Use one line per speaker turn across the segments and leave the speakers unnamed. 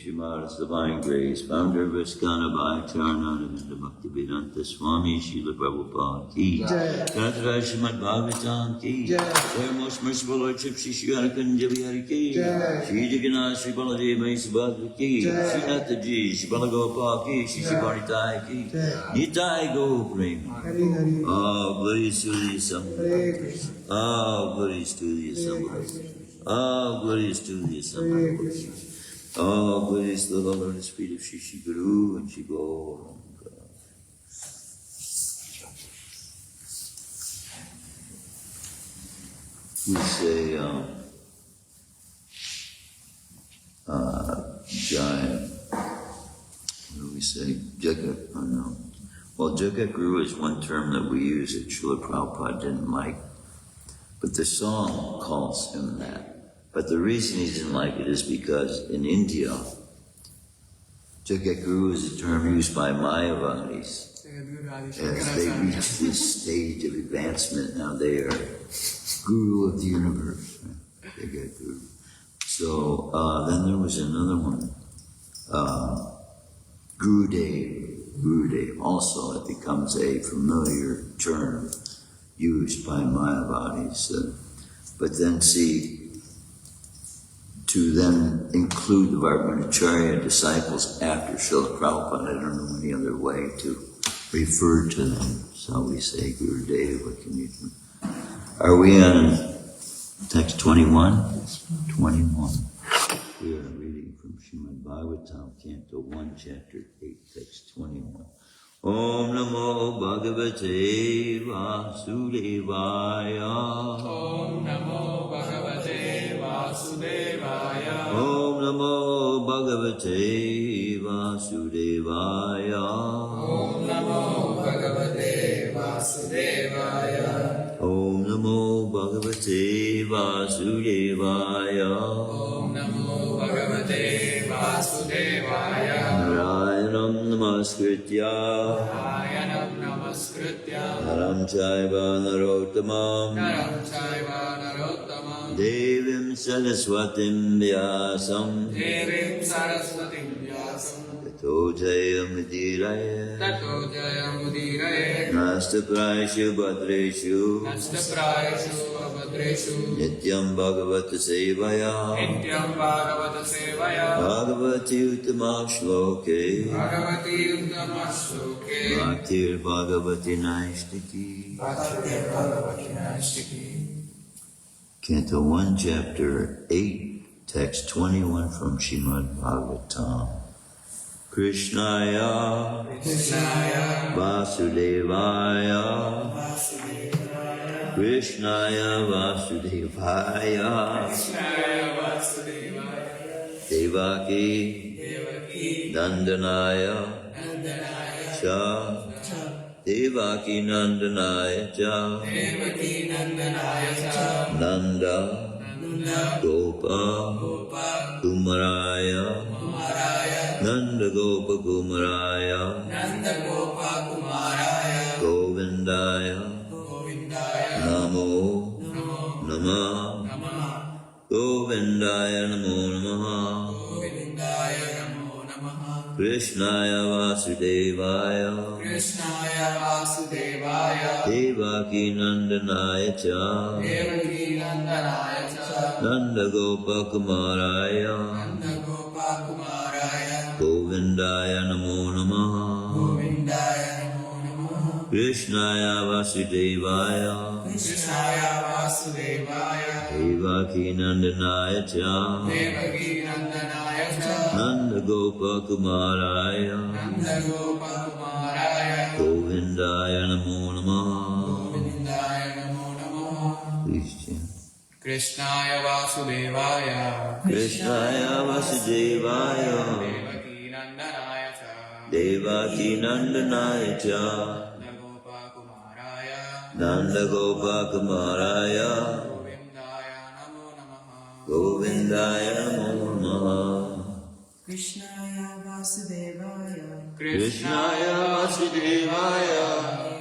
Shrimad's Divine Grace, founder of Iskana Bhakti Bhaktivedanta Swami Srila Prabhupada ki Jai, Shrimadbhagavatam ki Jai, Most Merciful Lordship Shri Shrikananda Bihari ki Shri Jagannath Shri Baladeva Subhadra ki Shri Nathaji Shri Balagopal ki Shri Parnitai ki Nitai Go Prema. Oh, glories to the assembly. Oh, glories to the assembly. Oh, glories to the assembly. Oh, glories to the Lord and Spirit of Shri Guru and Shri Gauranga. we say, Jai, what do we say? Jagat, oh no. Well, Jagat Guru is one term that we use that Srila Prabhupada didn't like. But the song calls him that. But the reason he didn't like it is because in India, Jagat Guru is a term used by Mayavadis. As they reach this stage of advancement, now they are Guru of the universe. Jagat Guru. So then there was another one, Gurudev. Also, it becomes a familiar term used by Mayavadis. But then see, to then include the Varmanacharya disciples after Srila Prabhupada, I don't know any other way to refer to them. So we say Gurudev, what can you do? Are we on text 21? 21. We are reading from Shrimadbhagavatam, Canto 1, Chapter 8, text 21. Om Namo Bhagavate Vasudevaya.
Om Namo Bhagavate Vasudevaya.
Om Namo Bhagavate Vasudevaya.
Om Namo Bhagavate Vasudevaya.
Om Namo Bhagavate Vasudevaya.
Om Namo Bhagavate Vasudevaya.
Narayanam Namaskritya
Narayanam Namaskritya
Naram Chaiva Narottamam
Naram Chaiva Narottamam
Devim Saraswatim Vyasam
Devim Saraswatim Vyasam
Tato Jayamudiraye
Tato Jayamudiraye
Nastaprayeshu Bhadreshu
Nastaprayeshu Abhadreshu
Nityam Bhagavata Sevaya
Nityam Bhagavata Sevaya
Bhagavati Uttama Shloke
Bhagavati Uttama Shloke
Bhaktir Bhagavati Naishtiki.
Bhaktir Bhagavati Naishtiki.
Canto 1, Chapter 8, Text 21 from Shrimadbhagavatam. Krishnaya
Krishnaya
Vasudevaya
Vasudevaya
Krishnaya Vasudevaya
Krishnaya Vasudevaya
Devaki
Devaki
Nandanaya
Nandanaya
Cha Devaki Nandanaya Cha
Devaki Nandanaya Cha
Nanda
Nanda
Gopa
Gopa
Kumaraya
Kumaraya
Nanda Gopa Kumaraya
Nanda Gopa Kumaraya
Govindaya
Govindaya
Namo
Namo
Namah
Namah
Govindaya Namo Namah
Govindaya Namo Namah
Krishnaya Vasudevaya
Krishnaya Vasudevaya
Devaki Nandanaya Cha
Devaki Nandanaya Cha
Nanda Gopa Kumaraya
Nanda Gopa Kumaraya
Govindaya Namo Namah
Govindaya Namo Namah
Krishnaya Vasudevaya
Krishnaya Vasudevaya
Devaki Nandanaya Cha
Devaki Nandanaya Cha
Nanda Gopa Kumaraya
Nanda Gopa Kumaraya
Govindaya Namo Namah.
Govindaya Namo Namah.
Please chant.
Krishnaya Vasudevaya
Krishnaya Vasudevaya
Devaki Nandanaya Cha
Devaki Nandanaya Cha
Nanda Gopa Kumaraya
Nanda Gopa Kumaraya
Govindaya Namo Namah.
Govindaya Namo Namah.
Krishnaya Vasudevaya
Krishnaya Vasudevaya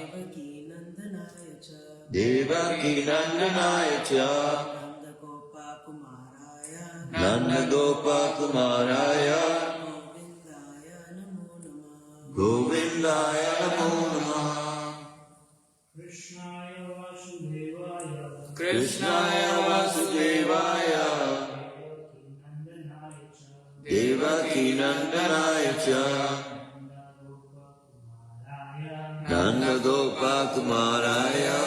Devaki Nandanaya Cha
Devaki Nandanaya Cha
Nanda Gopa Kumaraya
Nanda Gopa Kumaraya
Govindaya Namo Namah
Govindaya Namo Namah.
Krishnaya Vasudevaya
Krishnaya Vasudevaya
Devaki Nandanaya Cha Nanda Gopa Kumaraya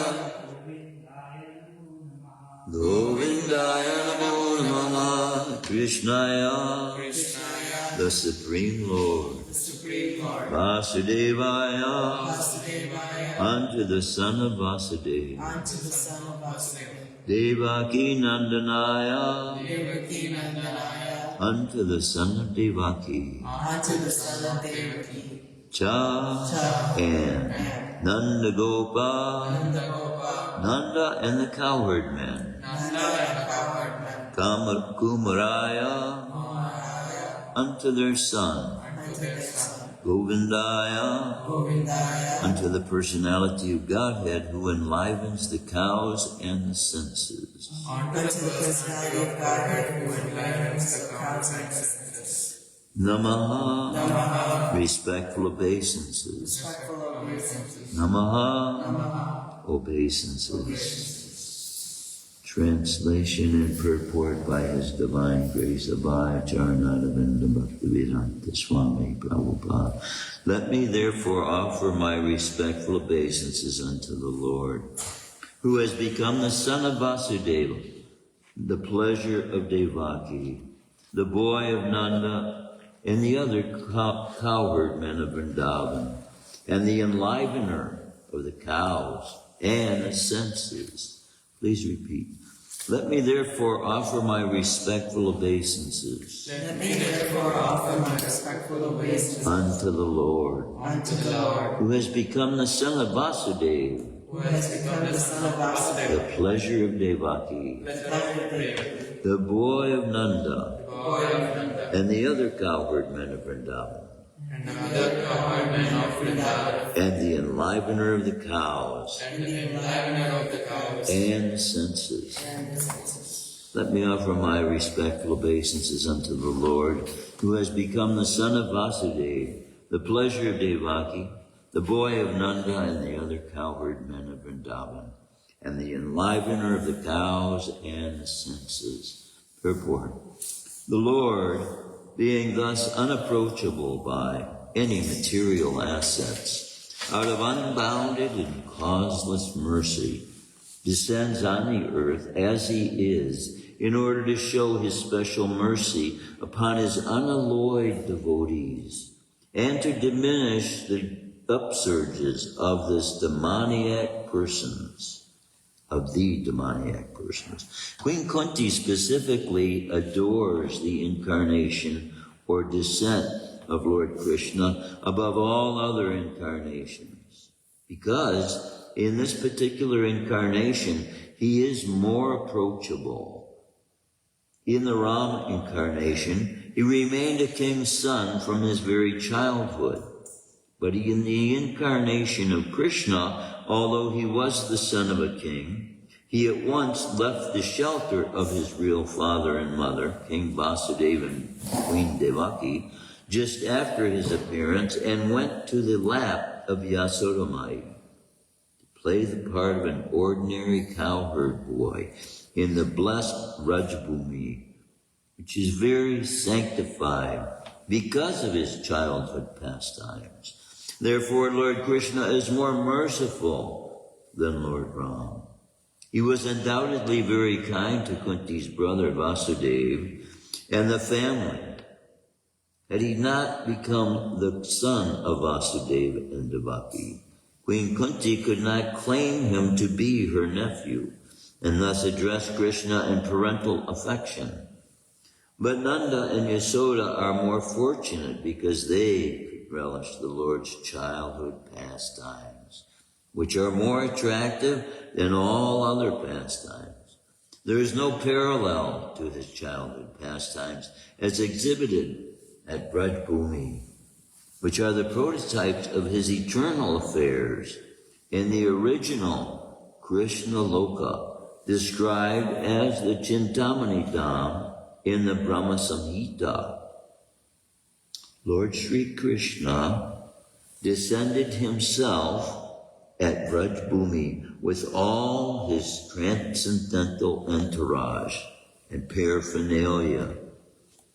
Govindaya Namo Namah. Krishnaya,
Krishnaya
the Supreme Lord,
the Supreme Lord
Vasudevaya,
Vasudevaya
unto the son of Vasudeva,
unto the son of Vasudeva
Devaki Nandanaya,
Devaki Nandanaya,
unto the son of Devaki,
unto the son of Devaki,
Cha and Nandagopa,
Nandagopa,
Nanda and the cowherd men,
Nanda and the cowherd men,
Kumaraya, unto their son,
unto their son,
Govindaya,
Govindaya,
unto the personality of Godhead who enlivens the cows and the senses.
unto the personality of Godhead who enlightens the cows and senses.
Namaha,
Namaha,
respectful obeisances.
respectful obeisances.
Namaha, obeisances. Translation and purport by His Divine Grace Abhaya Charanavinda Bhaktivedanta Swami Prabhupada. Let me therefore offer my respectful obeisances unto the Lord, who has become the son of Vasudeva, the pleasure of Devaki, the boy of Nanda, and the other cowherd men of Vrindavan, and the enlivener of the cows and the senses. Please repeat. Let me therefore offer my respectful obeisances
Let me therefore offer my respectful obeisances
unto the Lord,
unto the Lord,
who has become the son of Vasudeva,
who has become the son of Vasudeva,
the pleasure of Devaki,
the pleasure of Devaki,
the boy of Nanda,
the boy of Nanda,
and the other cowherd men of Vrindavan,
and the other cowherd men of Vrindavan,
and the enlivener of the cows
and the enlivener of the cows,
and the senses. Let me offer my respectful obeisances unto the Lord, who has become the son of Vasudeva, the pleasure of Devaki, the boy of Nanda, and the other cowherd men of Vrindavan, and the enlivener of the cows and the senses. Purport. The Lord, being thus unapproachable by any material assets, out of unbounded and causeless mercy, descends on the earth as He is, in order to show His special mercy upon His unalloyed devotees, and to diminish the upsurges of the demoniac persons. Queen Kunti specifically adores the incarnation or descent of Lord Krishna above all other incarnations, because in this particular incarnation, He is more approachable. In the Ram incarnation, He remained a king's son from his very childhood. But in the incarnation of Krishna, although He was the son of a king, He at once left the shelter of His real father and mother, King Vasudeva and Queen Devaki, just after His appearance, and went to the lap of Yasodamai to play the part of an ordinary cowherd boy in the blessed Rajbhumi, which is very sanctified because of His childhood pastimes. Therefore, Lord Krishna is more merciful than Lord Ram. He was undoubtedly very kind to Kunti's brother Vasudeva and the family. Had he not become the son of Vasudeva and Devaki, Queen Kunti could not claim him to be her nephew, and thus address Krishna in parental affection. But Nanda and Yasoda are more fortunate because they relish the Lord's childhood pastimes, which are more attractive than all other pastimes. There is no parallel to His childhood pastimes as exhibited at Brajbhumi, which are the prototypes of His eternal affairs in the original Krishna Loka, described as the Chintamani Dham in the Brahma Samhita. Lord Sri Krishna descended Himself at Brajbhumi with all His transcendental entourage and paraphernalia.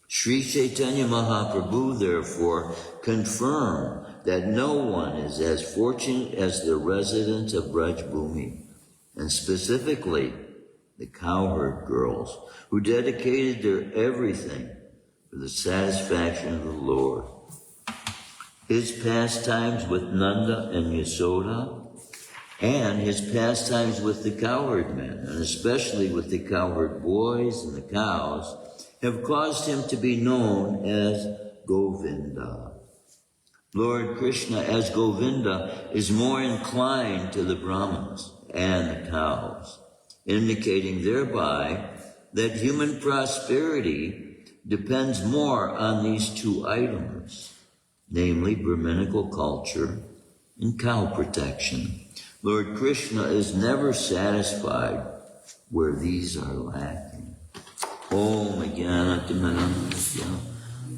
Sri Chaitanya Mahaprabhu, therefore, confirmed that no one is as fortunate as the residents of Brajbhumi, and specifically the cowherd girls, who dedicated their everything for the satisfaction of the Lord. His pastimes with Nanda and Yasoda And his pastimes with the cowherd men, and especially with the cowherd boys and the cows, have caused him to be known as Govinda. Lord Krishna as Govinda is more inclined to the Brahmins and the cows, indicating thereby that human prosperity depends more on these two items, namely Brahminical culture and cow protection. Lord Krishna is never satisfied where these are lacking. Om Jnana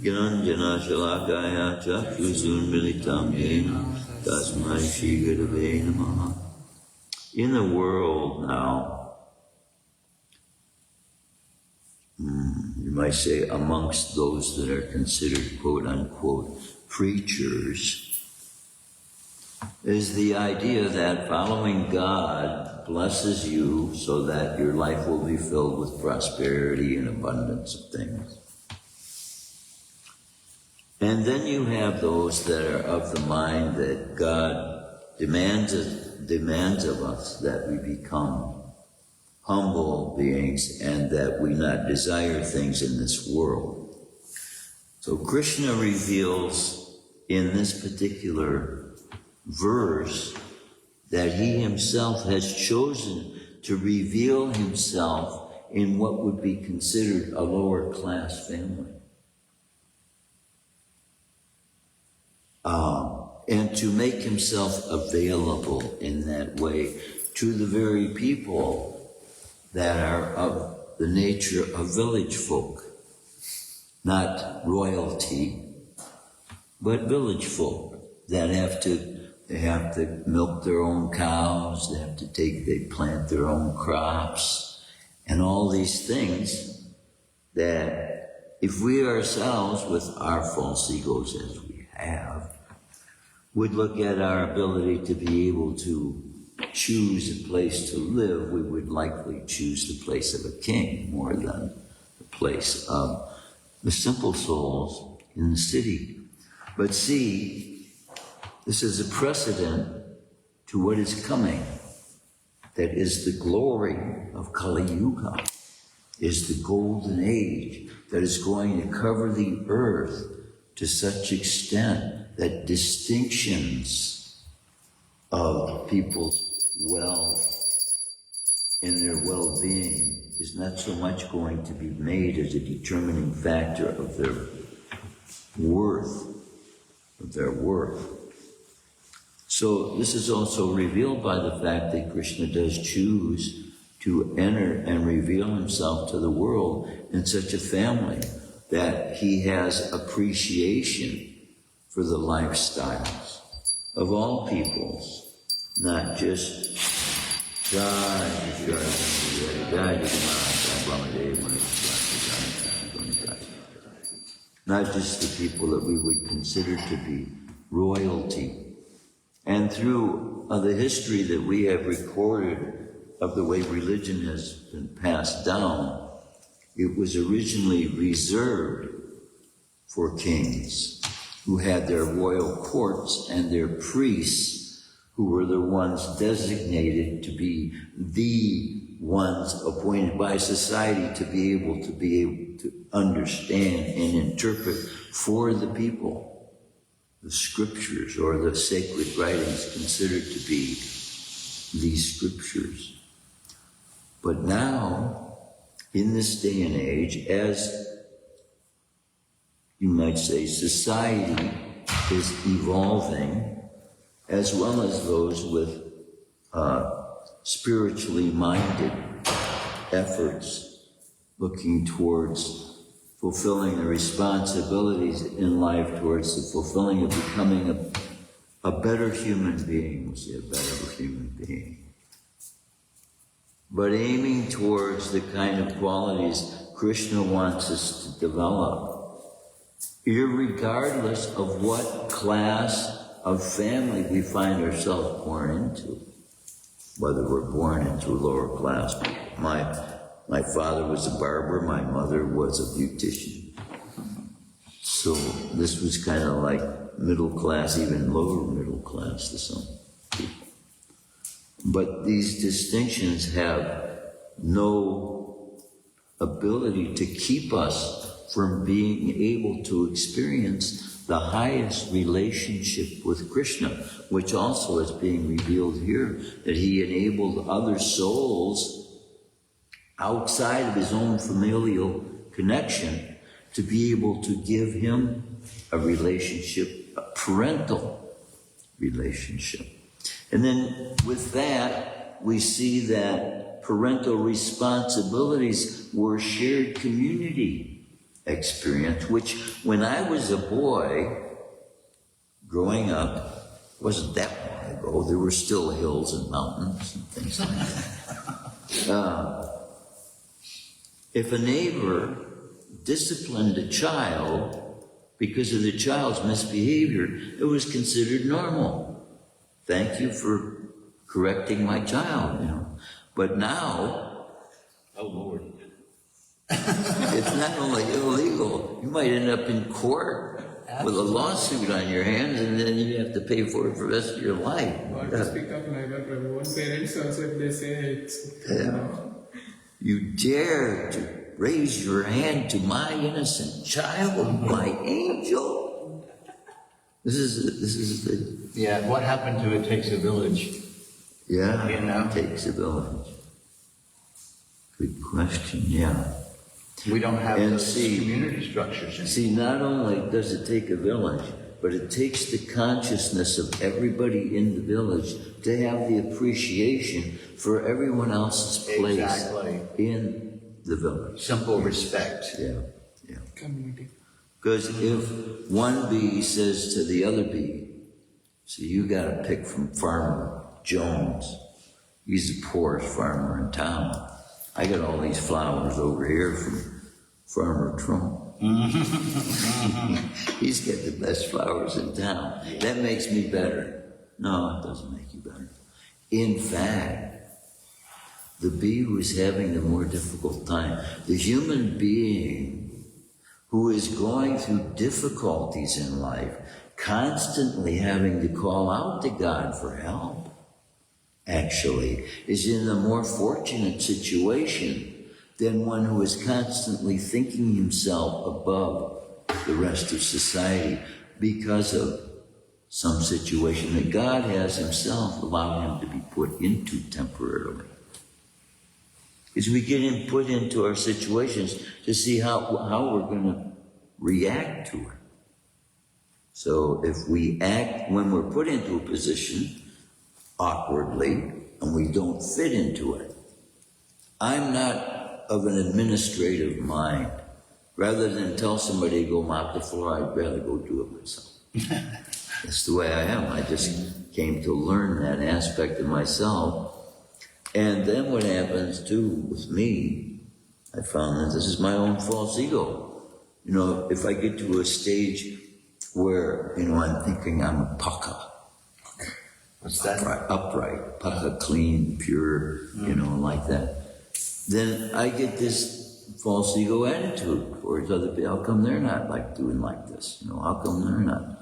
Gyananjana Shalakaya Chakshuzun Militam Yena Tasmai Shri Gurave Namaha. In the world now, you might say amongst those that are considered quote unquote preachers, is the idea that following God blesses you so that your life will be filled with prosperity and abundance of things. And then you have those that are of the mind that God demands of us that we become humble beings and that we not desire things in this world. So Krishna reveals in this particular verse that he himself has chosen to reveal himself in what would be considered a lower class family. And to make himself available in that way to the very people that are of the nature of village folk, not royalty, but village folk that have to milk their own cows, they plant their own crops, and all these things that if we ourselves, with our false egos as we have, would look at our ability to be able to choose a place to live, we would likely choose the place of a king more than the place of the simple souls in the city. But see, this is a precedent to what is coming. That is the glory of Kali Yuga, is the golden age that is going to cover the earth to such extent that distinctions of people's wealth and their well-being is not so much going to be made as a determining factor of their worth. So this is also revealed by the fact that Krishna does choose to enter and reveal himself to the world in such a family that he has appreciation for the lifestyles of all peoples, not just not just the people that we would consider to be royalty. And through the history that we have recorded of the way religion has been passed down, it was originally reserved for kings who had their royal courts and their priests who were the ones designated to be the ones appointed by society to be able to understand and interpret for the people the scriptures or the sacred writings considered to be these scriptures. But now, in this day and age, as you might say, society is evolving, as well as those with spiritually minded efforts looking towards fulfilling the responsibilities in life, towards the fulfilling of becoming a better human being, we'll say a better human being. But aiming towards the kind of qualities Krishna wants us to develop, irregardless of what class of family we find ourselves born into, whether we're born into a lower class. My father was a barber, my mother was a beautician. So this was kind of like middle class, even lower middle class to some people. But these distinctions have no ability to keep us from being able to experience the highest relationship with Krishna, which also is being revealed here, that he enabled other souls outside of his own familial connection to be able to give him a relationship, a parental relationship. And then with that, we see that parental responsibilities were shared community experience, which when I was a boy growing up, wasn't that long ago, there were still hills and mountains and things like that. If a neighbor disciplined a child because of the child's misbehavior, it was considered normal. Thank you for correcting my child, you know. But now, oh Lord, it's not only illegal, you might end up in court with a lawsuit on your hands, and then you have to pay for it for the rest of your life.
Or to speak of neighbor, one parents also, if they say it's...
You dare to raise your hand to my innocent child, my angel? This is the...
Yeah, what happened to it takes a village?
Yeah,
You know?
it takes a village. Good question, yeah.
We don't have
And
those
see-
community structures.
See, not only does it take a village, but it takes the consciousness of everybody in the village to have the appreciation for everyone else's place
Exactly.
in the village.
Simple respect.
Yeah, yeah.
Community.
Because if one bee says to the other bee, so you got to pick from Farmer Jones. He's the poorest farmer in town. I got all these flowers over here from Farmer Trump. He's got the best flowers in town. That makes me better. No, it doesn't make you better. In fact, the bee who is having the more difficult time, the human being who is going through difficulties in life, constantly having to call out to God for help, actually, is in a more fortunate situation than one who is constantly thinking himself above the rest of society because of some situation that God has himself allowed him to be put into temporarily. As we get put into our situations to see how we're going to react to it. So if we act when we're put into a position awkwardly and we don't fit into it, I'm not of an administrative mind. Rather than tell somebody to go mop the floor, I'd rather go do it myself. That's the way I am. I just came to learn that aspect of myself. And then what happens too with me, I found that this is my own false ego. You know, if I get to a stage where, you know, I'm thinking I'm a paka.
What's that?
Upright, paka, clean, pure, you know, like that. Then I get this false ego attitude towards other people. How come they're not like doing like this? You know, how come they're not?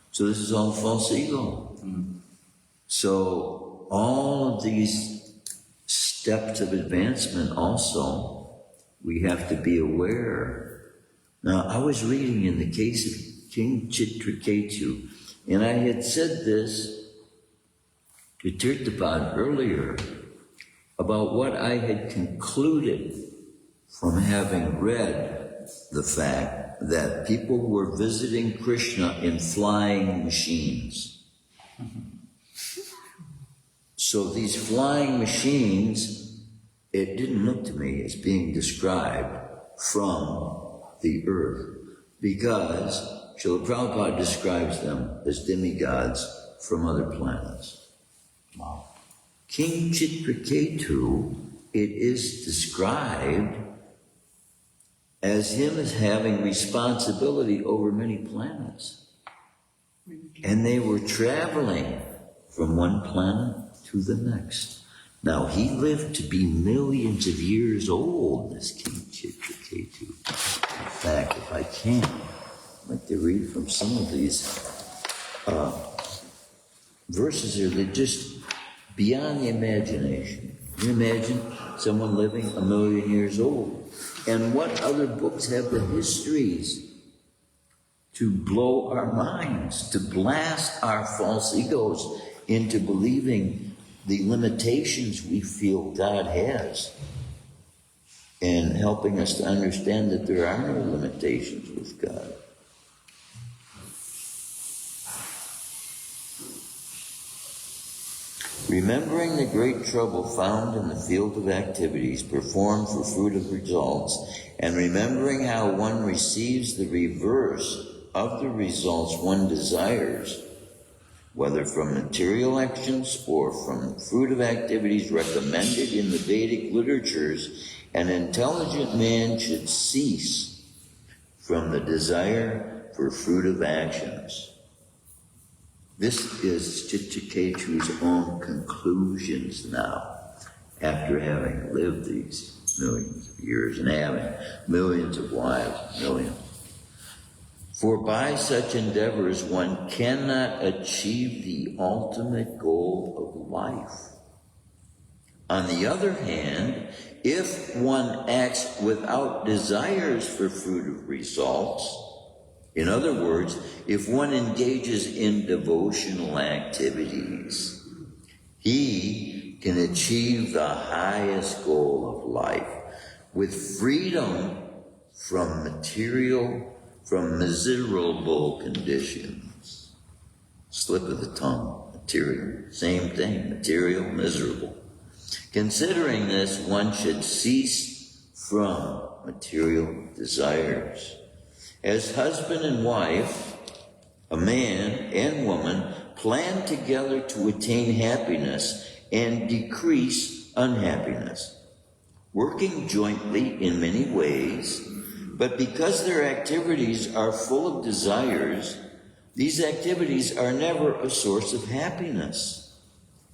So this is all false ego. So all of these steps of advancement also, we have to be aware. Now, I was reading in the case of King Chitraketu, and I had said this to Tirthapada earlier about what I had concluded from having read the fact that people were visiting Krishna in flying machines. So these flying machines, it didn't look to me as being described from the earth, because Srila Prabhupada describes them as demigods from other planets.
Wow.
King Chitraketu, it is described as him as having responsibility over many planets. And they were traveling from one planet to the next. Now, he lived to be millions of years old, this King Chitraketu. In fact, if I can, I'd like to read from some of these verses here that just beyond the imagination. Can you imagine someone living 1,000,000 years old? And what other books have the histories to blow our minds, to blast our false egos into believing the limitations we feel God has, and helping us to understand that there are no limitations with God. Remembering the great trouble found in the field of activities performed for fruit of results, and remembering how one receives the reverse of the results one desires, whether from material actions or from fruit of activities recommended in the Vedic literatures, an intelligent man should cease from the desire for fruit of actions. This is Chichiketu's own conclusions now, after having lived these millions of years and having millions of lives, millions. For by such endeavors one cannot achieve the ultimate goal of life. On the other hand, if one acts without desires for fruit of results, in other words, if one engages in devotional activities, he can achieve the highest goal of life with freedom from miserable conditions. Slip of the tongue, material, same thing, material, miserable. Considering this, one should cease from material desires. As husband and wife, a man and woman plan together to attain happiness and decrease unhappiness, working jointly in many ways, but because their activities are full of desires, these activities are never a source of happiness,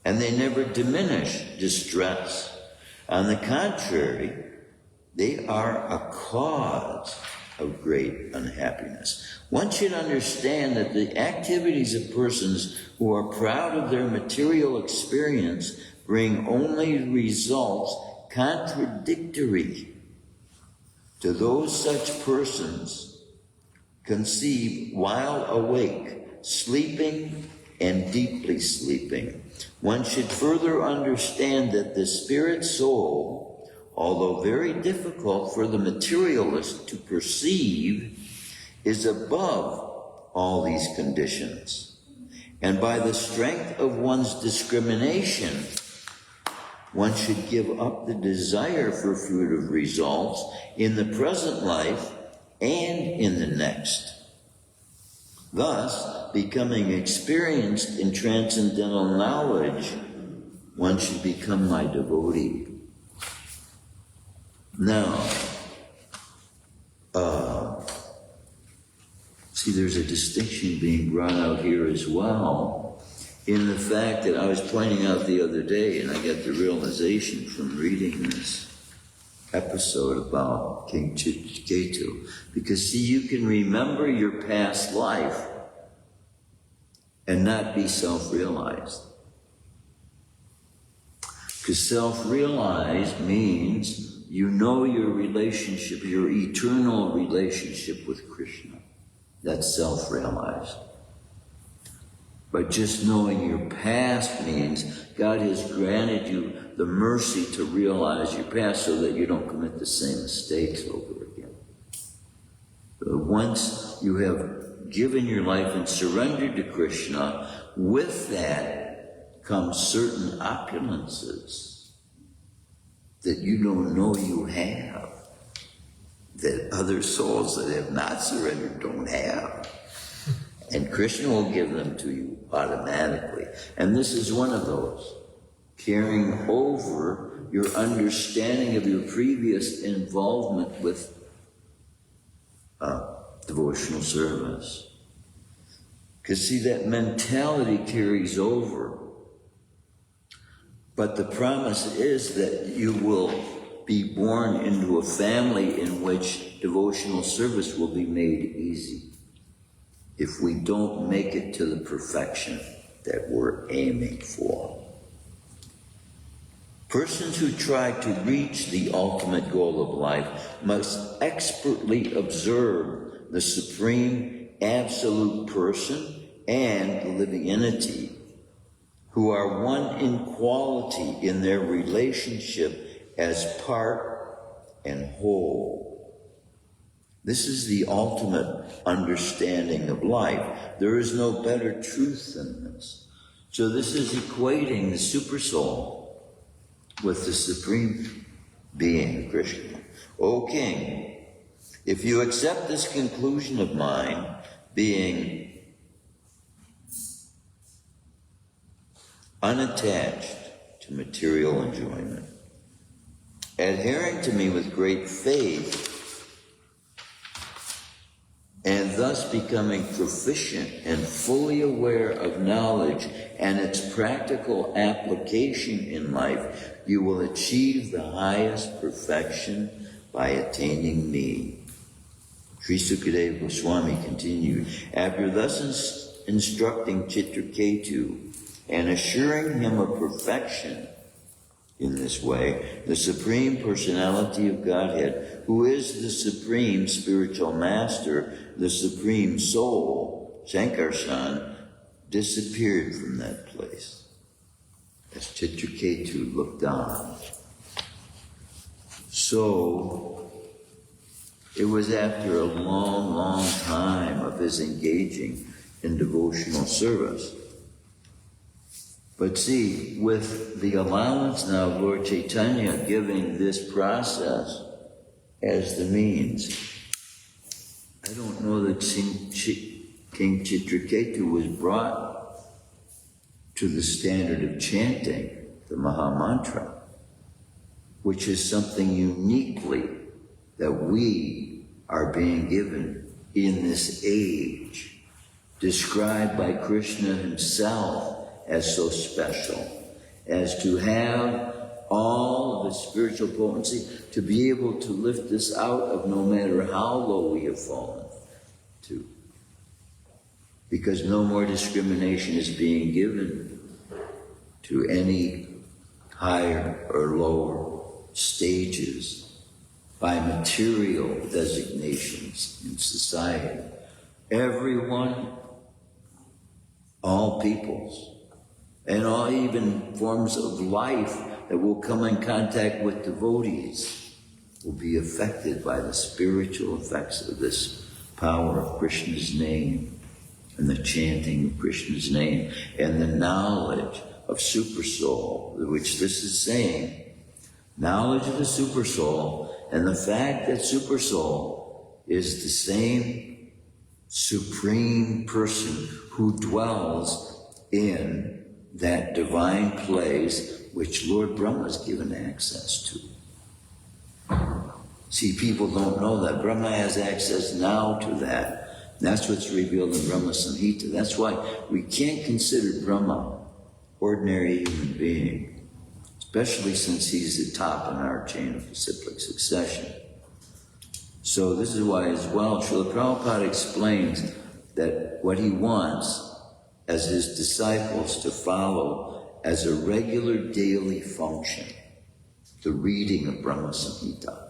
and they never diminish distress. On the contrary, they are a cause of great unhappiness. One should understand that the activities of persons who are proud of their material experience bring only results contradictory to those such persons conceive while awake, sleeping, and deeply sleeping. One should further understand that the spirit soul, although very difficult for the materialist to perceive, is above all these conditions. And by the strength of one's discrimination, one should give up the desire for fruit of results in the present life and in the next. Thus, becoming experienced in transcendental knowledge, one should become my devotee. Now, see, there's a distinction being brought out here as well in the fact that I was pointing out the other day, and I got the realization from reading this episode about King Chichiketu. Because, see, you can remember your past life and not be self-realized. Because self-realized means you know your relationship, your eternal relationship with Krishna. That's self-realized. But just knowing your past means God has granted you the mercy to realize your past so that you don't commit the same mistakes over again. But once you have given your life and surrendered to Krishna, with that comes certain opulences that you don't know you have, that other souls that have not surrendered don't have. And Krishna will give them to you automatically. And this is one of those. Carrying over your understanding of your previous involvement with devotional service. Because see, that mentality carries over. But the promise is that you will be born into a family in which devotional service will be made easy. If we don't make it to the perfection that we're aiming for. Persons who try to reach the ultimate goal of life must expertly observe the supreme absolute person and the living entity, who are one in quality in their relationship as part and whole. This is the ultimate understanding of life. There is no better truth than this. So this is equating the supersoul with the supreme being, Krishna. O King, if you accept this conclusion of mine, being unattached to material enjoyment, adhering to me with great faith, and thus becoming proficient and fully aware of knowledge and its practical application in life, you will achieve the highest perfection by attaining me. Sri Sukadeva Goswami continued, after thus instructing Chitraketu and assuring him of perfection in this way, the Supreme Personality of Godhead, who is the Supreme Spiritual Master, the Supreme Soul, Shankarshan, disappeared from that place as Chitraketu looked on. So, it was after a long, long time of his engaging in devotional service. But see, with the allowance now of Lord Chaitanya giving this process as the means, I don't know that King Chitraketu was brought to the standard of chanting the Maha Mantra, which is something uniquely that we are being given in this age, described by Krishna himself as so special, as to have all of the spiritual potency, to be able to lift us out of no matter how low we have fallen to. Because no more discrimination is being given to any higher or lower stages by material designations in society. Everyone, all peoples, and all even forms of life that will come in contact with devotees will be affected by the spiritual effects of this power of Krishna's name and the chanting of Krishna's name and the knowledge of Supersoul, which this is saying, knowledge of the Supersoul and the fact that Supersoul is the same supreme person who dwells in that divine place which Lord Brahma is given access to. See, people don't know that. Brahma has access now to that. That's what's revealed in Brahma Samhita. That's why we can't consider Brahma ordinary human being, especially since he's the top in our chain of disciplic succession. So this is why as well, Srila Prabhupada explains that what he wants as his disciples to follow as a regular daily function, the reading of Brahma Samhita.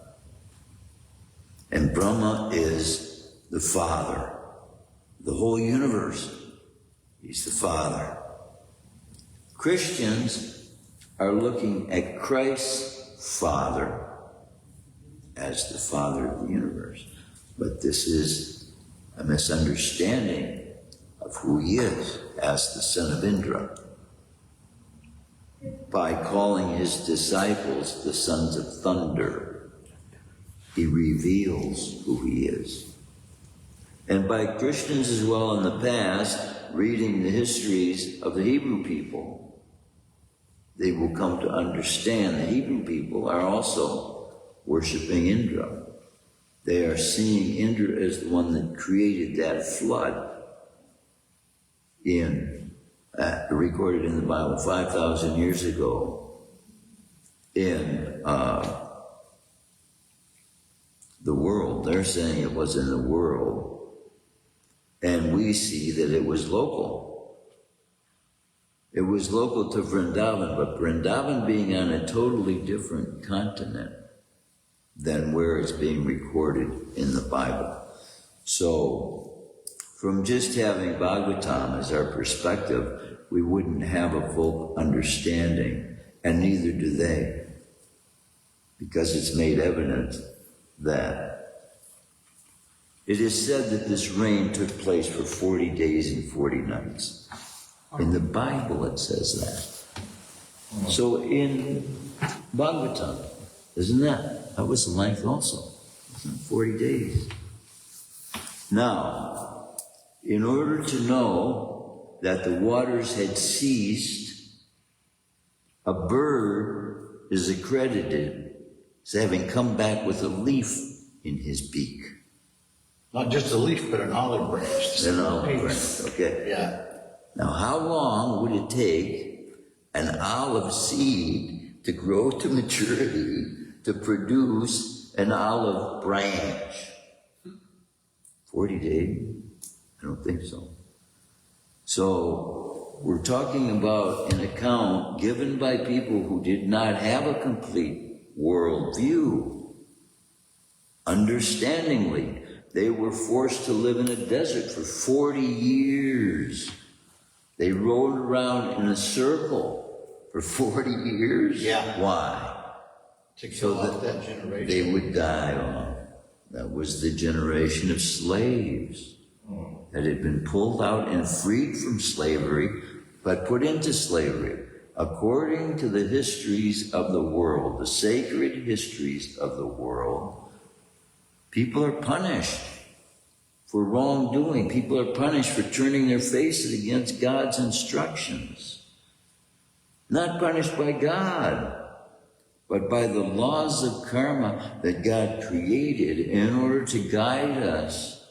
And Brahma is the Father, the whole universe. He's the Father. Christians are looking at Christ's Father as the Father of the universe. But this is a misunderstanding of who he is as the son of Indra, by calling his disciples the sons of thunder. He reveals who he is. And by Christians as well in the past, reading the histories of the Hebrew people, they will come to understand the Hebrew people are also worshiping Indra. They are seeing Indra as the one that created that flood recorded in the Bible 5,000 years ago in the world. They're saying it was in the world, and we see that it was local. It was local to Vrindavan, but Vrindavan being on a totally different continent than where it's being recorded in the Bible. So, from just having Bhagavatam as our perspective, we wouldn't have a full understanding, and neither do they, because it's made evident that it is said that this rain took place for 40 days and 40 nights. In the Bible it says that. So in Bhagavatam, isn't that was the length also, 40 days. Now, in order to know that the waters had ceased, a bird is accredited as having come back with a leaf in his beak.
Not just a leaf, but an olive branch.
An olive branch, okay.
Yeah.
Now, how long would it take an olive seed to grow to maturity to produce an olive branch? 40 days? I don't think so. So, we're talking about an account given by people who did not have a complete worldview. Understandingly, they were forced to live in a desert for 40 years. They rode around in a circle for 40 years.
Yeah.
Why?
To kill off that generation.
They would die off. That was the generation of slaves that had been pulled out and freed from slavery, but put into slavery. According to the histories of the world, the sacred histories of the world, people are punished for wrongdoing. People are punished for turning their faces against God's instructions. Not punished by God, but by the laws of karma that God created in order to guide us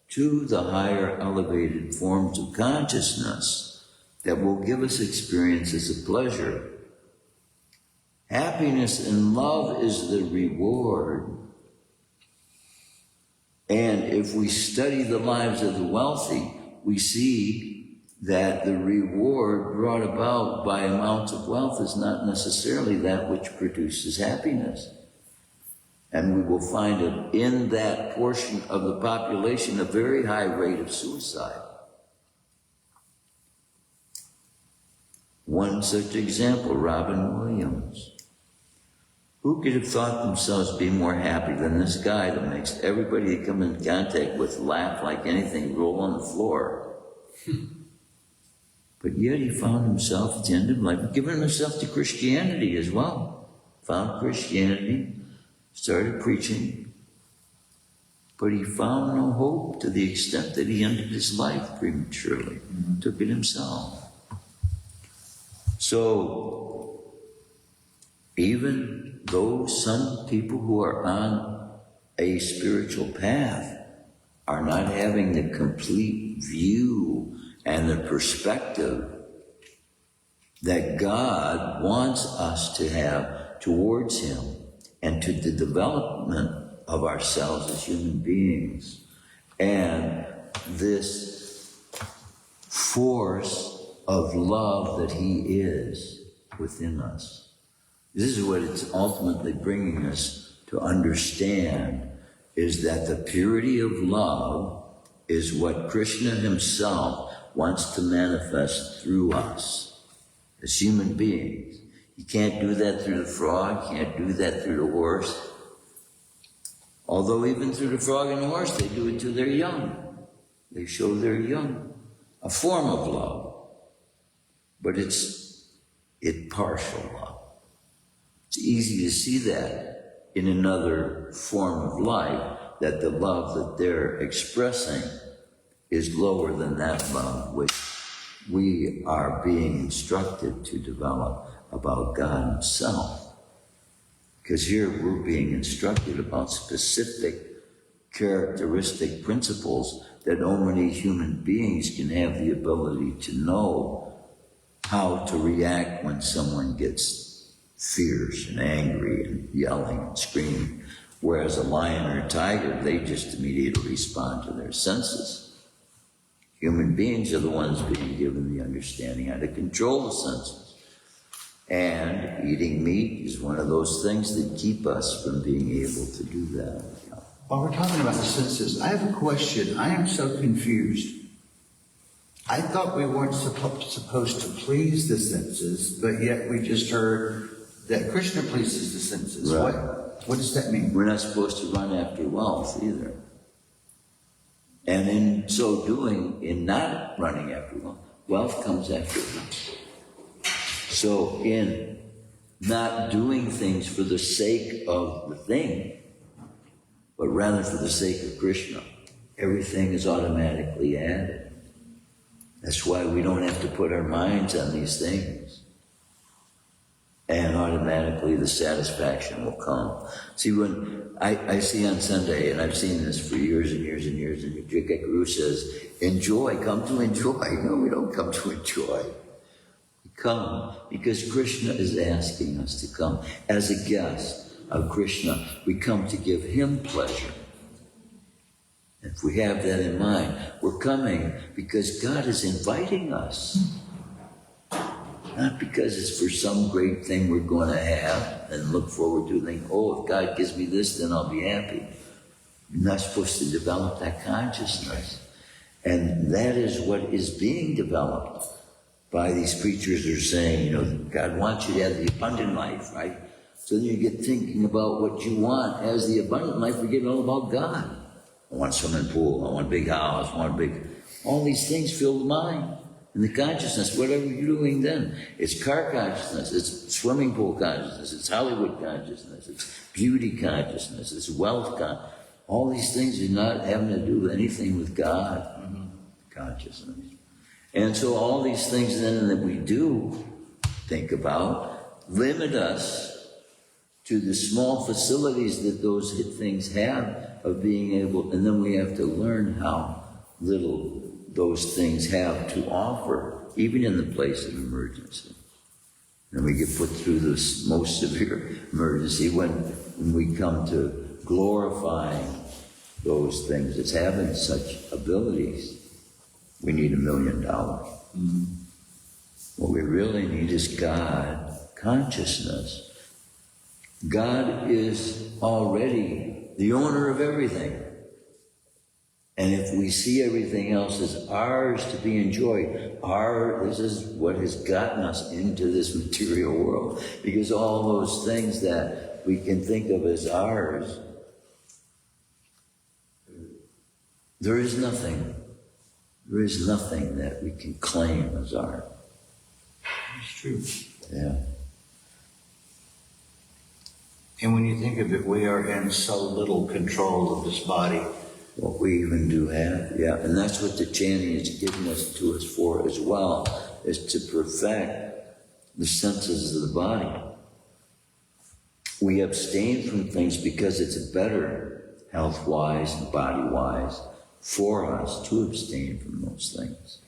to the higher elevated forms of consciousness that will give us experiences of pleasure. Happiness and love is the reward. And if we study the lives of the wealthy, we see that the reward brought about by amounts of wealth is not necessarily that which produces happiness. And we will find in that portion of the population a very high rate of suicide. One such example, Robin Williams. Who could have thought themselves be more happy than this guy that makes everybody they come in contact with laugh like anything, roll on the floor? But yet he found himself at the end of life giving himself to Christianity as well. Found Christianity, started preaching, but he found no hope to the extent that he ended his life prematurely, took it himself. So, even though some people who are on a spiritual path are not having the complete view and the perspective that God wants us to have towards Him and to the development of ourselves as human beings, and this force of love that He is within us. This is what it's ultimately bringing us to understand, is that the purity of love is what Krishna Himself wants to manifest through us as human beings. You can't do that through the frog, you can't do that through the horse. Although even through the frog and the horse, they do it to their young. They show their young a form of love, but it's partial love. It's easy to see that in another form of life, that the love that they're expressing is lower than that love which we are being instructed to develop about God Himself. Because here we're being instructed about specific characteristic principles that only human beings can have the ability to know how to react when someone gets fierce and angry and yelling and screaming. Whereas a lion or a tiger, they just immediately respond to their senses. Human beings are the ones being given the understanding how to control the senses. And eating meat is one of those things that keep us from being able to do that.
While we're talking about the senses, I have a question. I am so confused. I thought we weren't supposed to please the senses, but yet we just heard that Krishna pleases the senses.
Right.
What does that mean?
We're not supposed to run after wealth either. And in so doing, in not running after wealth, wealth comes after us. So in not doing things for the sake of the thing, but rather for the sake of Krishna, everything is automatically added. That's why we don't have to put our minds on these things. And automatically the satisfaction will come. See, when I see on Sunday, and I've seen this for years and years and years, and Jika Guru says, enjoy, come to enjoy. No, we don't come to enjoy. We come because Krishna is asking us to come. As a guest of Krishna, we come to give him pleasure. If we have that in mind, we're coming because God is inviting us. Not because it's for some great thing we're going to have and look forward to and think, oh, if God gives me this, then I'll be happy. You're not supposed to develop that consciousness. And that is what is being developed by these preachers who are saying, you know, God wants you to have the abundant life, right? So then you get thinking about what you want as the abundant life, forgetting all about God. I want a swimming pool, I want a big house, I want a big... All these things fill the mind. And the consciousness, whatever you're doing then, it's car consciousness, it's swimming pool consciousness, it's Hollywood consciousness, it's beauty consciousness, it's wealth consciousness. All these things are not having to do with anything with God consciousness. And so all these things then that we do think about limit us to the small facilities that those things have of being able, and then we have to learn how little those things have to offer, even in the place of emergency. And we get put through this most severe emergency when we come to glorifying those things as having such abilities. We need $1 million. Mm-hmm. What we really need is God consciousness. God is already the owner of everything. And if we see everything else as ours to be enjoyed, this is what has gotten us into this material world. Because all those things that we can think of as ours, there is nothing that we can claim as ours.
It's true.
Yeah.
And when you think of it, we are in so little control of this body.
What we even do have, yeah. And that's what the chanting is giving us to us for as well, is to perfect the senses of the body. We abstain from things because it's better, health-wise and body-wise, for us to abstain from those things.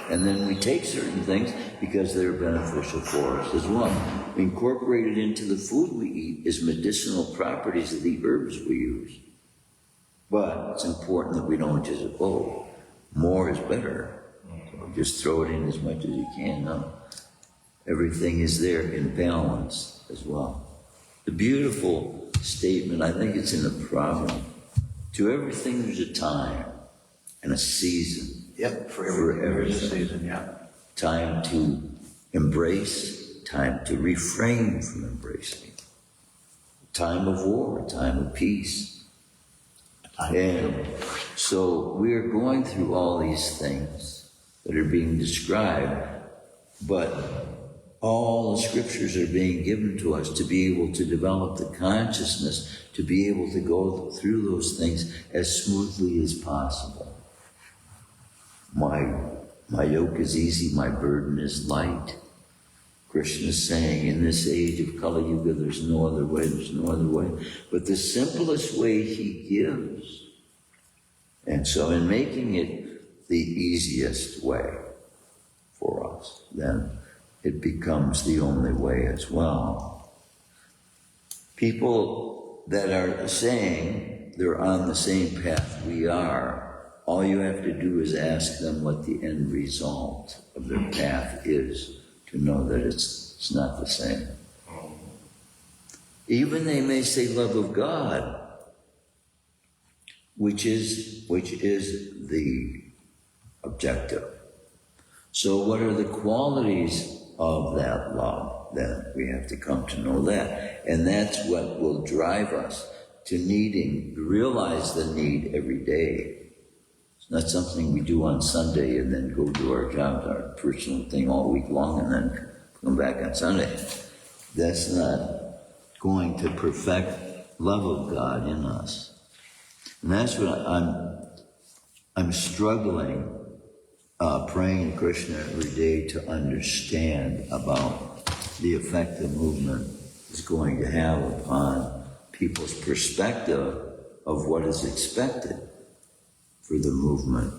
And then we take certain things because they're beneficial for us as well. We incorporate it into the food we eat as medicinal properties of the herbs we use. But it's important that we don't just, more is better. So just throw it in as much as you can. No. Everything is there in balance as well. The beautiful statement, I think it's in the proverb, to everything there's a time and a season.
Yep, for every season, yeah.
Time to embrace, time to refrain from embracing. Time of war, time of peace. And so we're going through all these things that are being described, but all the scriptures are being given to us to be able to develop the consciousness, to be able to go through those things as smoothly as possible. My yoke is easy, my burden is light. Krishna is saying, in this age of Kali Yuga, there's no other way. But the simplest way he gives. And so in making it the easiest way for us, then it becomes the only way as well. People that are saying they're on the same path we are, all you have to do is ask them what the end result of their path is to know that it's not the same. Even they may say love of God, which is the objective. So what are the qualities of that love? Then we have to come to know that. And that's what will drive us to realize the need every day. It's not something we do on Sunday and then go do our job, our personal thing all week long and then come back on Sunday. That's not going to perfect love of God in us. And that's what I'm struggling, praying to Krishna every day to understand about the effect the movement is going to have upon people's perspective of what is expected for the movement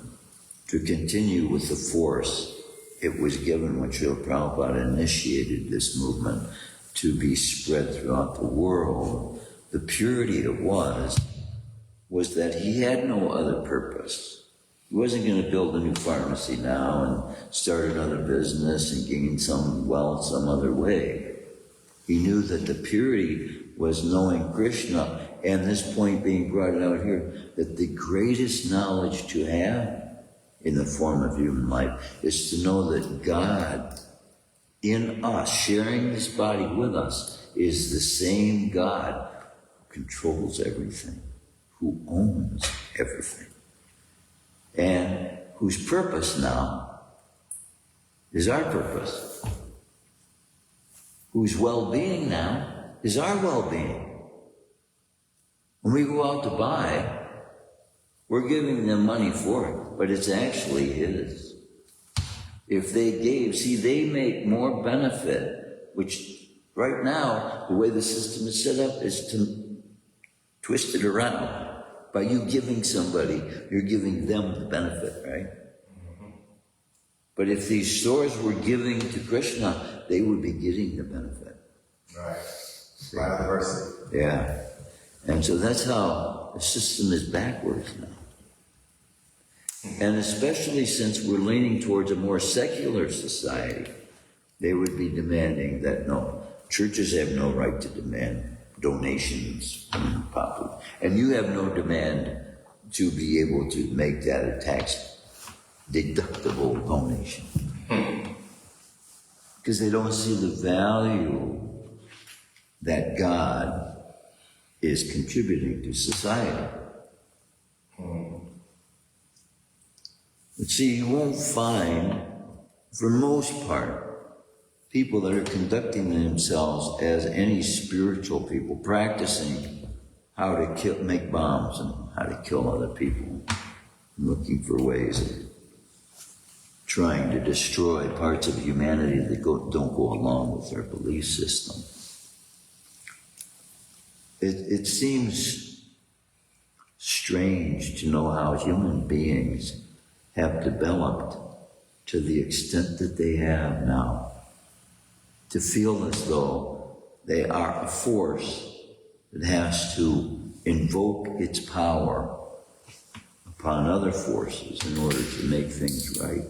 to continue with the force it was given when Srila Prabhupada initiated this movement to be spread throughout the world. The purity it was that he had no other purpose. He wasn't going to build a new pharmacy now and start another business and gain some wealth some other way. He knew that the purity was knowing Krishna, and this point being brought out here, that the greatest knowledge to have in the form of human life is to know that God in us, sharing this body with us, is the same God who controls everything, who owns everything, and whose purpose now is our purpose, whose well-being now is our well-being. When we go out to buy, we're giving them money for it, but it's actually his. If they gave, they make more benefit, which right now, the way the system is set up is to twist it around. By you giving somebody, you're giving them the benefit, right? But if these stores were giving to Krishna, they would be getting the benefit.
Right. Vice versa.
Yeah. And so that's how the system is backwards now. And especially since we're leaning towards a more secular society, they would be demanding that no, churches have no right to demand donations from the public. And you have no demand to be able to make that a tax deductible donation. Because they don't see the value that God is contributing to society. But see, you won't find, for most part, people that are conducting themselves as any spiritual people, practicing how to make bombs and how to kill other people, looking for ways of trying to destroy parts of humanity that don't go along with their belief system. It seems strange to know how human beings have developed to the extent that they have now, to feel as though they are a force that has to invoke its power upon other forces in order to make things right.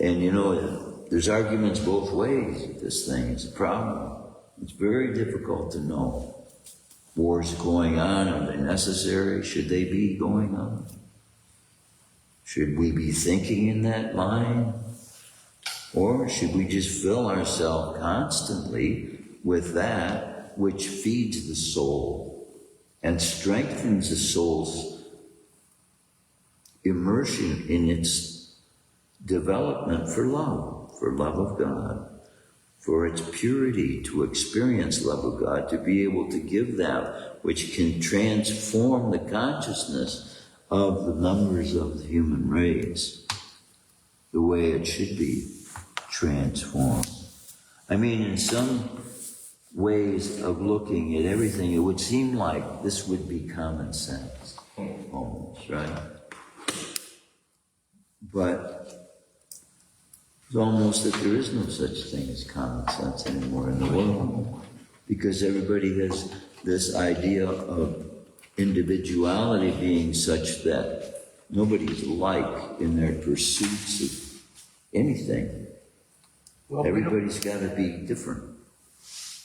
And you know, there's arguments both ways with this thing. It's a problem. It's very difficult to know. Wars going on, are they necessary? Should they be going on? Should we be thinking in that line? Or should we just fill ourselves constantly with that which feeds the soul and strengthens the soul's immersion in its development for love of God, for its purity, to experience love of God, to be able to give that which can transform the consciousness of the members of the human race the way it should be transformed. I mean, in some ways of looking at everything, it would seem like this would be common sense, almost, right? But it's almost that there is no such thing as common sense anymore in the world, because everybody has this idea of individuality being such that nobody's alike in their pursuits of anything.
Well,
Everybody's got to be different.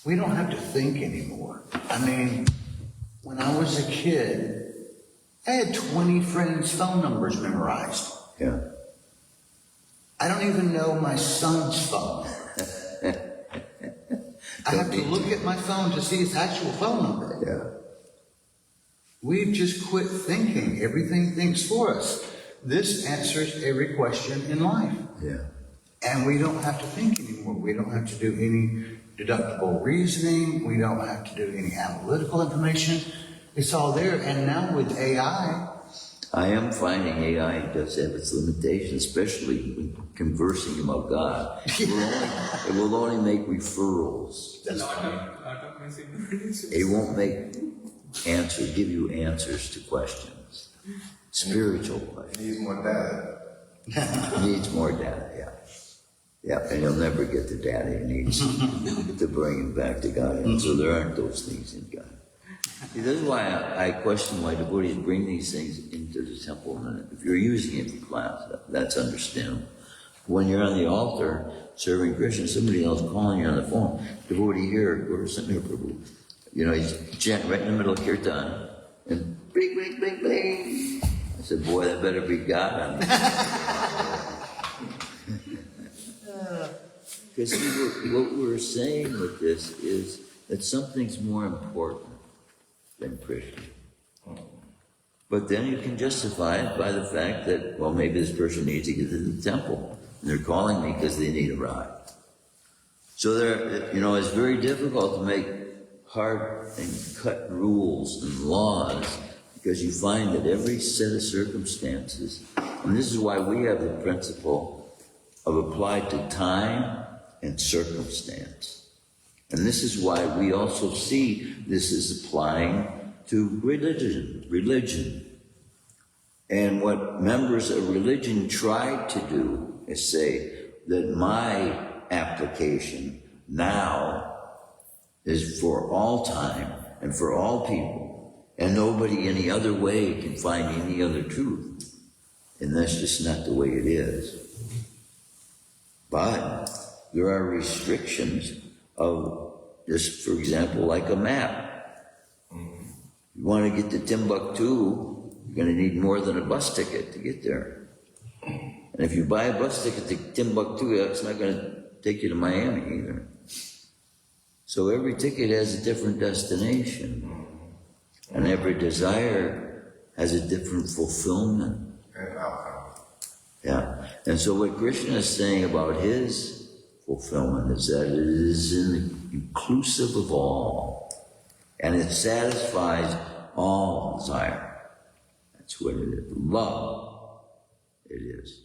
we don't have to think anymore. I mean, when I was a kid, I had 20 friends' phone numbers memorized.
Yeah.
I don't even know my son's phone. I have to look at my phone to see his actual phone number.
Yeah.
We've just quit thinking. Everything thinks for us. This answers every question in life.
Yeah.
And we don't have to think anymore. We don't have to do any deductible reasoning. We don't have to do any analytical information. It's all there. And now with AI,
I am finding AI does have its limitations, especially when conversing about God. It will only make referrals.
that's
Lot
funny.
of misinformation.
It won't give you answers to questions. Spiritual
It
questions.
needs more data.
It needs more data, yeah. Yeah, and you'll never get the data it needs to bring him back to God. And so there aren't those things in God. See, this is why I question why devotees bring these things into the temple. And if you're using it for class, that's understandable. When you're on the altar serving Krishna, somebody else calling you on the phone, devotee here, or sitting here, Prabhu. You know, he's chanting right in the middle of kirtan, and bling, bling, bling, bling. I said, boy, that better be God. Because what we're saying with this is that something's more important than Krishna. But then you can justify it by the fact that, well, maybe this person needs to get to the temple. And they're calling me because they need a ride. So it's very difficult to make hard and cut rules and laws because you find that every set of circumstances, and this is why we have the principle of applied to time and circumstance. And this is why we also see this is applying to religion. And what members of religion try to do is say that my application now is for all time and for all people, and nobody any other way can find any other truth. And that's just not the way it is. But there are restrictions of just, for example, like a map. You want to get to Timbuktu, you're going to need more than a bus ticket to get there. And if you buy a bus ticket to Timbuktu, it's not going to take you to Miami either. So every ticket has a different destination. And every desire has a different fulfillment.
And outcome.
Yeah. And so what Krishna is saying about his fulfillment is that it is inclusive of all. And it satisfies all desire. That's what it is. Love it is.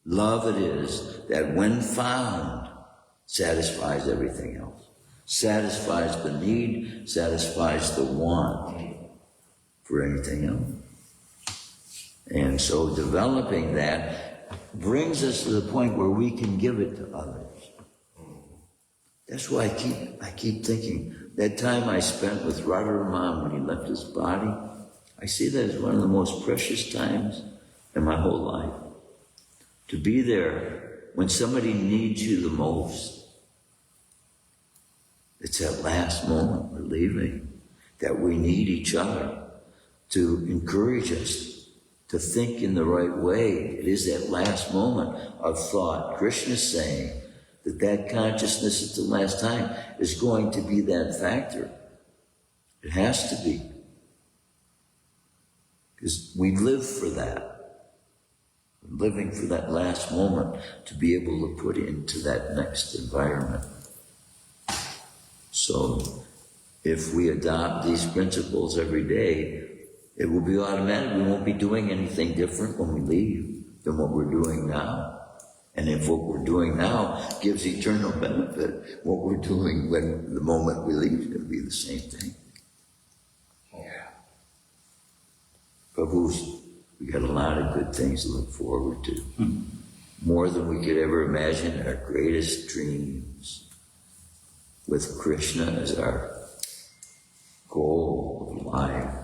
Love it is that when found satisfies everything else. Satisfies the need, satisfies the want for anything else. And so developing that brings us to the point where we can give it to others. That's why I keep thinking, that time I spent with Radharaman when he left his body, I see that as one of the most precious times in my whole life. To be there when somebody needs you the most. It's that last moment we're leaving, that we need each other to encourage us to think in the right way. It is that last moment of thought. Krishna is saying that consciousness at the last time is going to be that factor. It has to be. Because we live for that. We're living for that last moment to be able to put into that next environment. So if we adopt these principles every day, it will be automatic. We won't be doing anything different when we leave than what we're doing now. And if what we're doing now gives eternal benefit, what we're doing when the moment we leave is going to be the same thing. Yeah. Prabhu's, we got a lot of good things to look forward to. More than we could ever imagine, our greatest dreams. With Krishna as our goal of life.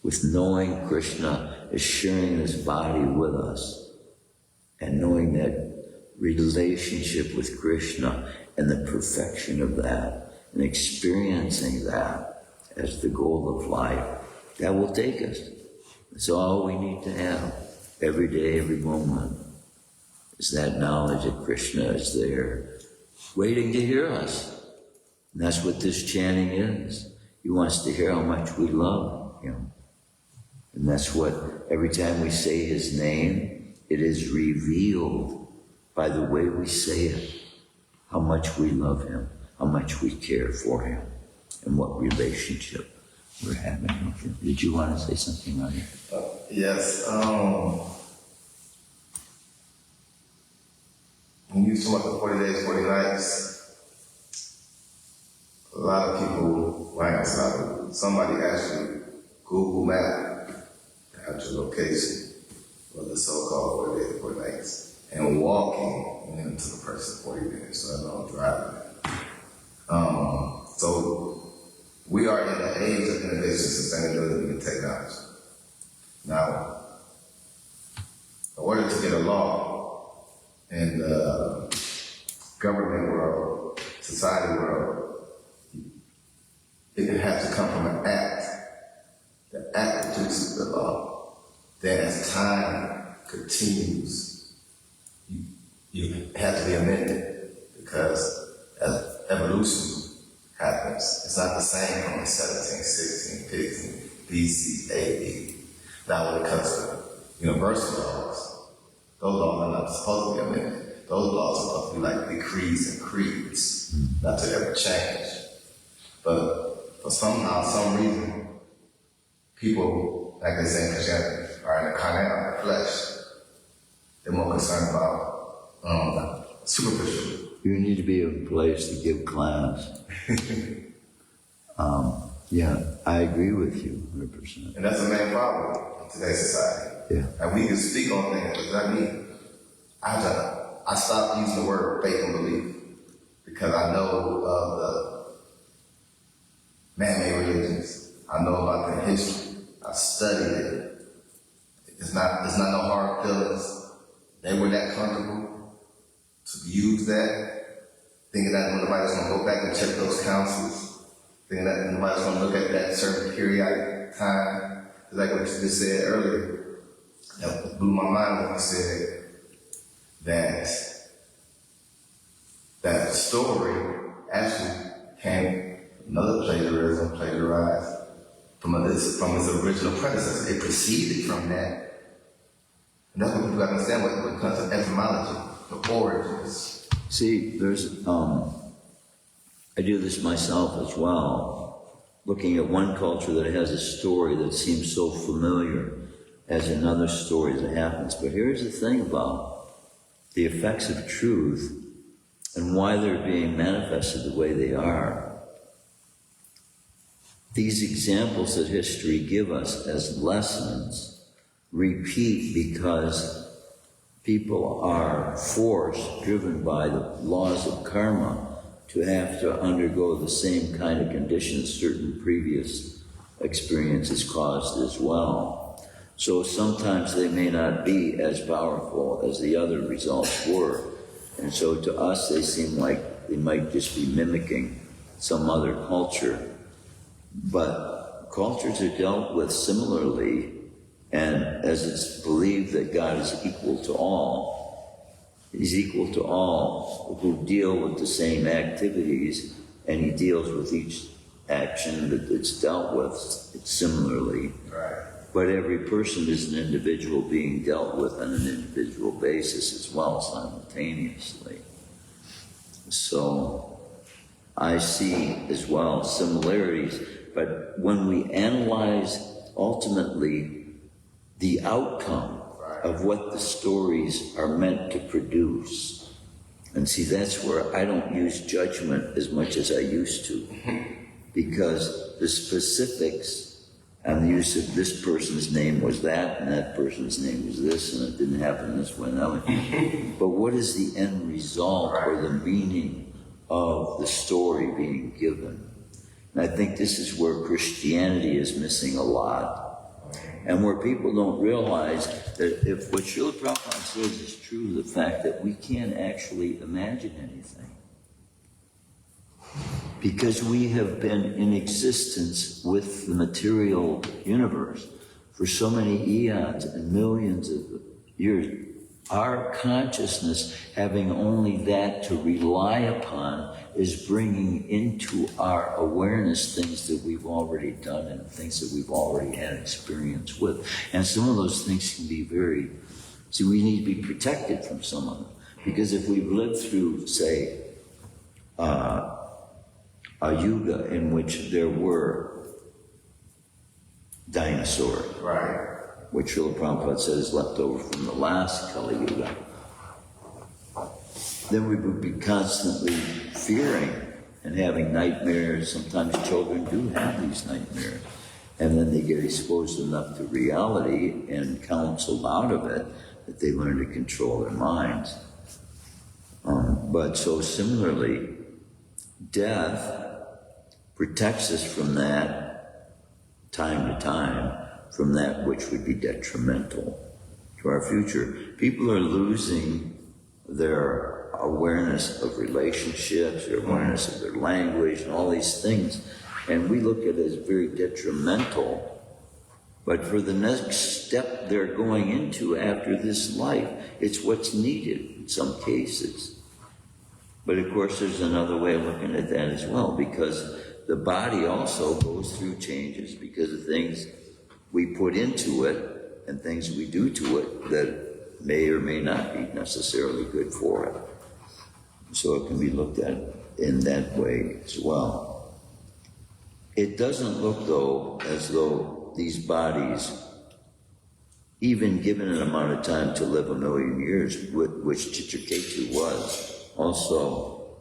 with knowing Krishna is sharing his body with us, and knowing that relationship with Krishna and the perfection of that, and experiencing that as the goal of life, that will take us. It's all we need to have every day, every moment, is that knowledge that Krishna is there, waiting to hear us. And that's what this chanting is. He wants to hear how much we love him. And that's what, every time we say his name, it is revealed by the way we say it, how much we love him, how much we care for him, and what relationship we're having with him. Did you want to say something on it?
Yes. When you talk about the 40 days, 40 nights, a lot of people, like somebody actually Google Map actual location for the so-called 40 days, 40 nights, and walking, and then it took a person 40 minutes, so I know I'm driving. So we are in the age of innovation, sustainability, and technology. Now, in order to get a law in the government world, society world, it has to come from an act. The act produces the law. Then as time continues, you have to be amended, because as evolution happens, it's not the same from 17, 16, 15, BC, AD. Now when it comes to universal laws, those laws are not supposed to be amended. Those laws are supposed to be like decrees and creeds, not to ever change. But for some reason, people, like they say in Christianity, are in the carnal, the flesh. They're more concerned about superficial.
You need to be in a place to give class. Yeah, I agree with you 100%.
And that's the main problem in today's society.
Yeah.
And we can speak on things, but that mean I stopped using the word faith and belief, because I know of the man-made religions. I know about their history. I studied it. It's not no hard feelings. They were that comfortable to use that, thinking that nobody's going to go back and check those councils, thinking that nobody's going to look at that certain periodic time. Like what you just said earlier, that blew my mind when you said that story actually came from another plagiarized from its original predecessor. It proceeded from that. And that's what people gotta understand when it comes to etymology, the origins.
See, there's, I do this myself as well, looking at one culture that has a story that seems so familiar as another story that happens. But here's the thing about the effects of truth and why they're being manifested the way they are. These examples that history give us as lessons repeat because people are forced, driven by the laws of karma, to have to undergo the same kind of conditions certain previous experiences caused as well. So sometimes they may not be as powerful as the other results were. And so to us, they seem like they might just be mimicking some other culture. But cultures are dealt with similarly, and as it's believed that God is equal to all, He's equal to all who deal with the same activities, and He deals with each action that it's dealt with similarly.
Right.
But every person is an individual being dealt with on an individual basis as well, simultaneously. So I see as well similarities, but when we analyze ultimately the outcome of what the stories are meant to produce, and see, that's where I don't use judgment as much as I used to, because the specifics and the use of this person's name was that, and that person's name was this, and it didn't happen this way and that way. But what is the end result or the meaning of the story being given? And I think this is where Christianity is missing a lot, And where people don't realize that if what Srila Prabhupada says is true, the fact that we can't actually imagine anything. Because we have been in existence with the material universe for so many eons and millions of years. Our consciousness, having only that to rely upon, is bringing into our awareness things that we've already done and things that we've already had experience with. And some of those things can be we need to be protected from some of them. Because if we've lived through, say, a yuga in which there were dinosaurs,
Right.
which Srila Prabhupada says is left over from the last Kali Yuga, then we would be constantly fearing and having nightmares. Sometimes children do have these nightmares. And then they get exposed enough to reality and counseled out of it that they learn to control their minds. But so similarly, death protects us from that time to time, from that which would be detrimental to our future. People are losing their awareness of relationships, their awareness of their language, and all these things. And we look at it as very detrimental. But for the next step they're going into after this life, it's what's needed in some cases. But of course, there's another way of looking at that as well, because the body also goes through changes because of things we put into it and things we do to it that may or may not be necessarily good for it. So it can be looked at in that way as well. It doesn't look, though, as though these bodies, even given an amount of time to live 1,000,000 years, which Chitraketu was, also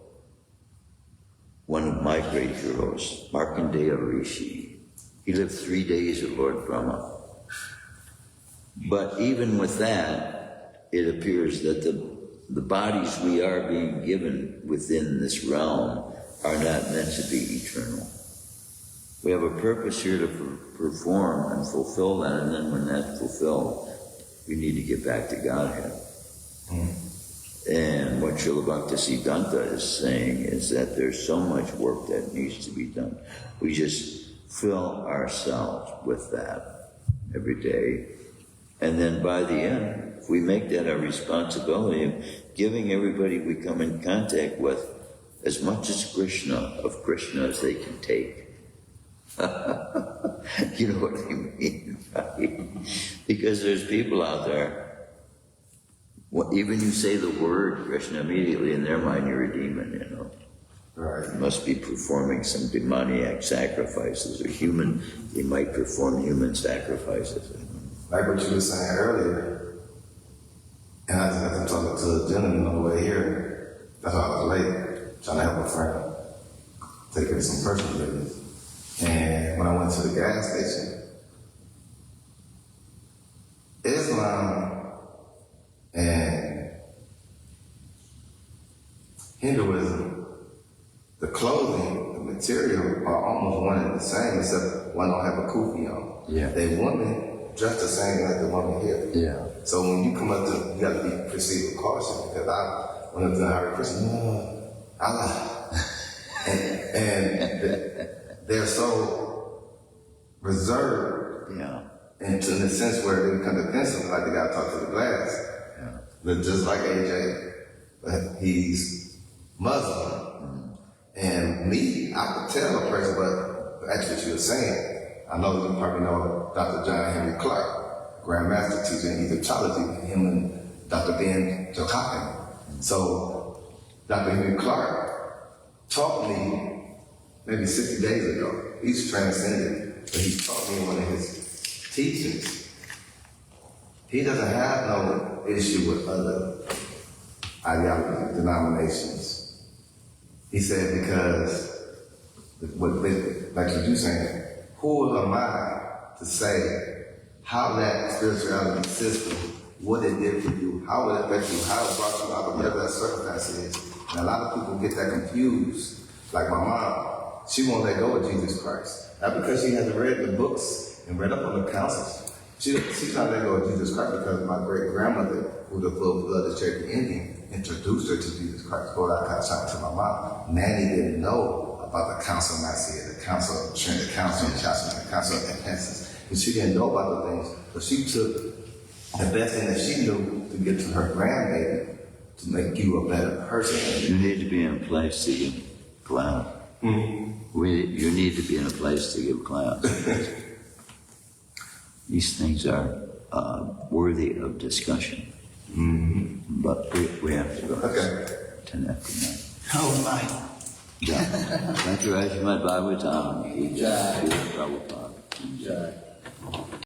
one of my great heroes, Markandeya Rishi. He lived 3 days of Lord Brahma. But even with that, it appears that the bodies we are being given within this realm are not meant to be eternal. We have a purpose here to perform and fulfill that, and then when that's fulfilled, we need to get back to Godhead. And what Srila Bhaktisiddhanta is saying is that there's so much work that needs to be done. We just fill ourselves with that every day. And then by the end, if we make that our responsibility of giving everybody we come in contact with as much as of Krishna as they can take. You know what I mean, right? Because there's people out there, even you say the word Krishna, immediately in their mind you're a demon, you know.
Right.
You must be performing some demoniac sacrifices, or they might perform human sacrifices.
Like what you were saying earlier, and I was talking to a gentleman on the way here. That's why I was late, trying to help a friend take care of some personal business. And when I went to the gas station, Islam and Hinduism, the clothing, the material are almost one and the same, except one don't have a kufi on.
Yeah.
They women dress the same like the woman here.
Yeah.
So when you come up to, you got to be proceed with caution, because I went up to Hare Krishna, Allah, and they're so reserved.
Yeah.
And in the sense where they become defensive, like they got to talk to the glass.
Yeah.
But just like AJ, but he's Muslim. And me, I could tell a person, but actually what you were saying, I know you probably know Dr. John Henry Clark, Grandmaster teacher in Egyptology, him and Dr. Ben Joachim. So Dr. Henry Clark taught me maybe 60 days ago. He's transcended, but he taught me in one of his teachings. He doesn't have no issue with other ideologies, denominations. He said because, like you saying, who am I to say how that spirituality system, what it did for you, how it affected you, how it brought you out of whatever that circumstance is. And a lot of people get that confused. Like my mom, she won't let go of Jesus Christ. Not because she hasn't read the books and read up on the councils. She's not let go of Jesus Christ because my great grandmother, who the full blood of Cherokee Indian, introduced her to Jesus Christ. Go out outside to my mom. Nanny didn't know about the Council of Nicaea, the Council of Trent, the Council of Chalcedon, the Council of Ephesus. And she didn't know about the things, but she took the best thing that she knew to get to her grandbaby to make you a better person.
You need to be in a place to give clout. You need to be in a place to give clout. These things are worthy of discussion. But we have to go.
Okay.
10 after 9.
Oh my.
Shrimadbhagavatam ki jai. Shrimadbhagavatam ki jai.